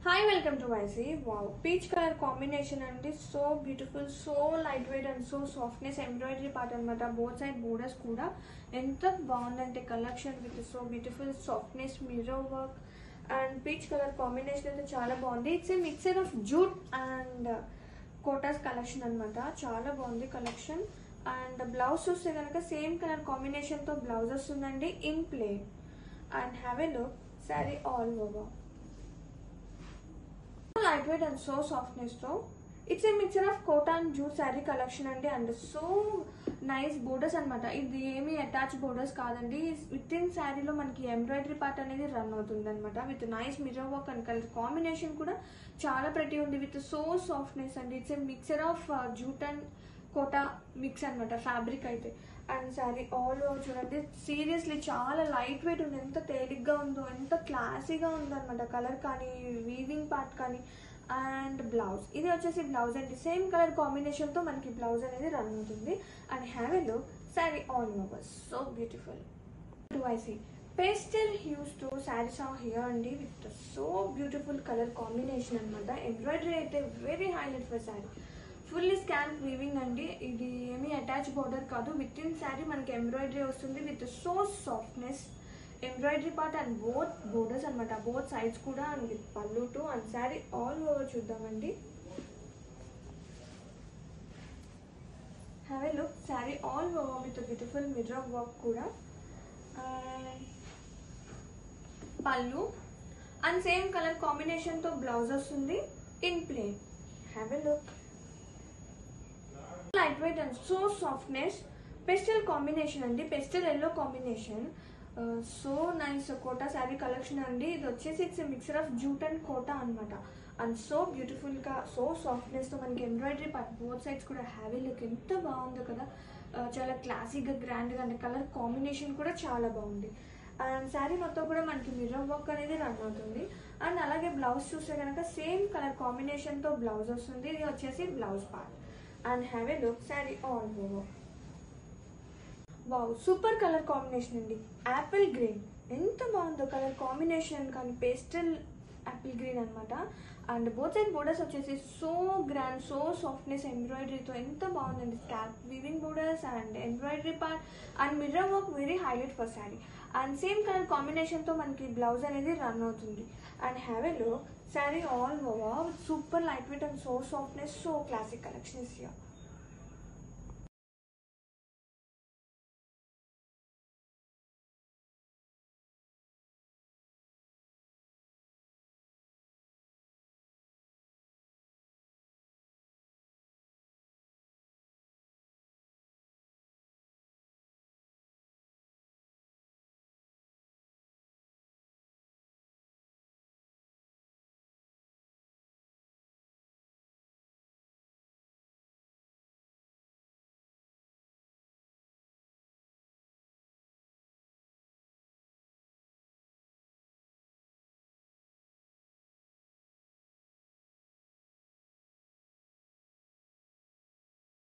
Hi, welcome to YC. Wow, peach color combination and is so beautiful, so lightweight and so softness embroidery part anamata. Both side borders kuda enta baagundante collection with so beautiful softness mirror work and peach color combination ante chaala baagundi. It's a mixture of jute and kotas collection anamata. Chaala baagundi collection and the blouse chuste ganaka same color combination tho blouse vastundandi in plain and have a look. Saree all over. Lightweight and so softness though. It's a mixture of cotton jute saree collection and so nice borders anamata. Idi emi attached borders kaadandi. Within saree lo manaki embroidery part anedi run avutundi anamata with nice mirror work and color combination kuda chaala pretty undi with so softness and it's a mixture of jute and kota mix anamata fabric aithe and saree all over chudandi seriously chaala lightweight undi enta teligga undo enta classy ga undi anamata color kaani weaving part kaani and blouse idi vachesi blouse and same color combination tho manaki blouse anedi run avutundi and have a look saree all over so beautiful. Do I see pastel hues to sarees are here and with so beautiful color combination anamata embroidery aithe very highlight for saree. Fully scalp weaving andi idi emi attached border kaadu within saree manaki embroidery vastundi with so softness embroidery part and both borders anamata both sides kuda and with pallu too and saree all over chuddamandi. Have a look saree all over with a beautiful mirror work kuda and pallu and same color combination to blouse vastundi in plain. Have a look. Lightweight and so softness pastel combination and pastel yellow combination so nice kota saree collection and ఇది వచ్చేసి it's a mixture of jute and kota anamata and so beautiful ga so softness తో మనకి embroidery part both sides కూడా have a look ఎంత బాగుందో కదా చాలా classic గా గ్రాండ్ గా అంటే కలర్ కాంబినేషన్ కూడా చాలా బాగుంది అండ్ శారీ మొత్తం కూడా మనకి మిర్రర్ వర్క్ అనేది రన్ అవుతుంది అండ్ అలాగే బ్లౌజ్ చూస్తే కనుక సేమ్ కలర్ కాంబినేషన్ తో బ్లౌజ్ వస్తుంది ఇది వచ్చేసి blouse part and have a look saree all over. Wow, super color combination andi apple green enta baagundo color combination kan pastel apple green anamata and both side borders vachesi so grand so softness embroidery tho enta baagundi scalp weaving borders and embroidery part and mirror work very highlight for saree and same color combination tho manaki blouse anedi run avutundi and have a look saree all over with super lightweight and so softness so classic collection is here.